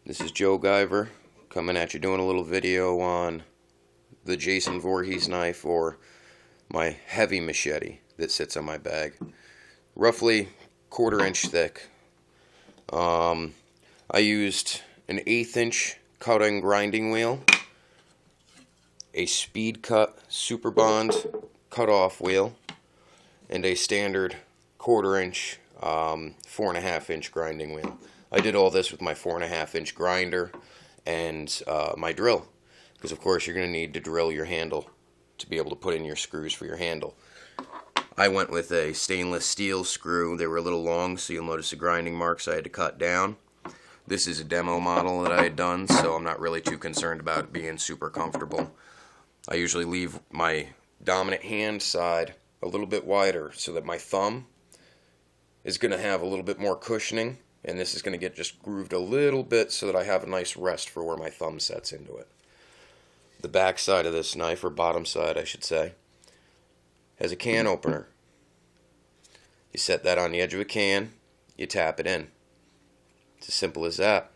This is Joe Guyver coming at you doing a little video on the Jason Voorhees knife, or my heavy machete that sits on my bag. Roughly 1/4 inch thick. I used an 1/8 inch cutting grinding wheel, a speed cut Super Bond cut-off wheel, and a standard 1/4 inch 4.5 inch grinding wheel. I did all this with my 4.5 inch grinder and my drill, because of course you're going to need to drill your handle to be able to put in your screws for your handle. I went with a stainless steel screw. They were a little long, so you'll notice the grinding marks I had to cut down. This is a demo model that I had done, so I'm not really too concerned about it being super comfortable. I usually leave my dominant hand side a little bit wider so that my thumb is going to have a little bit more cushioning, and this is going to get just grooved a little bit so that I have a nice rest for where my thumb sets into it. The back side of this knife, or bottom side I should say, has a can opener. You set that on the edge of a can, you tap it in. It's as simple as that.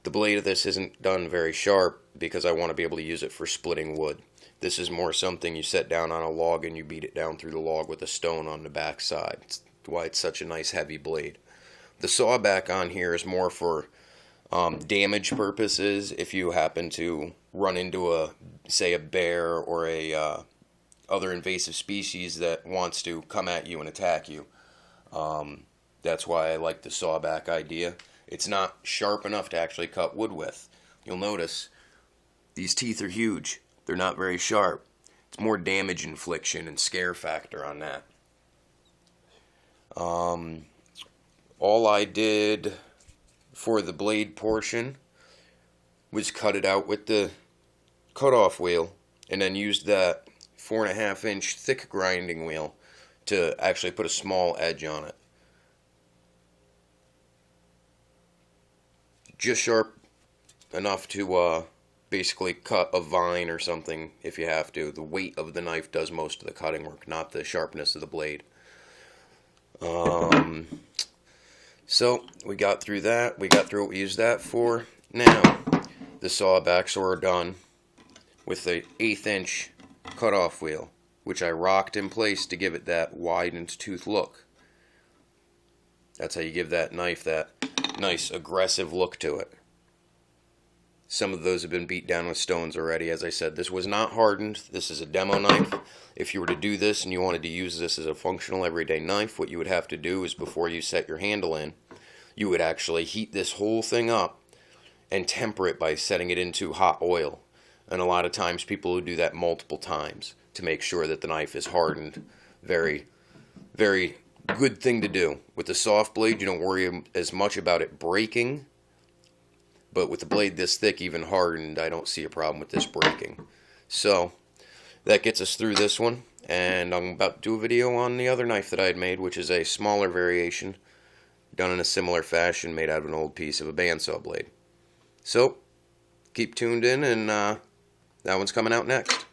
The blade of this isn't done very sharp because I want to be able to use it for splitting wood. This is more something you set down on a log and you beat it down through the log with a stone on the back side. That's why it's such a nice heavy blade. The sawback on here is more for damage purposes. If you happen to run into say a bear or a other invasive species that wants to come at you and attack you. That's why I like the sawback idea. It's not sharp enough to actually cut wood with. You'll notice these teeth are huge. They're not very sharp. It's more damage infliction and scare factor on that. All I did for the blade portion was cut it out with the cutoff wheel, and then used that 4.5 inch thick grinding wheel to actually put a small edge on it. Just sharp enough to basically cut a vine or something if you have to. The weight of the knife does most of the cutting work, not the sharpness of the blade. So we got through that. We got through what we used that for. Now the sawbacks are done with the 1/8 inch cutoff wheel, which I rocked in place to give it that widened tooth look. That's how you give that knife that nice aggressive look to it. Some of those have been beat down with stones already. As I said, this was not hardened. This is a demo knife. If you were to do this and you wanted to use this as a functional everyday knife, what you would have to do is, before you set your handle in, you would actually heat this whole thing up and temper it by setting it into hot oil. And a lot of times people will do that multiple times to make sure that the knife is hardened. Very, very good thing to do. With the soft blade, you don't worry as much about it breaking. But with the blade this thick, even hardened, I don't see a problem with this breaking. So that gets us through this one. And I'm about to do a video on the other knife that I had made, which is a smaller variation, done in a similar fashion, made out of an old piece of a bandsaw blade. So keep tuned in, and that one's coming out next.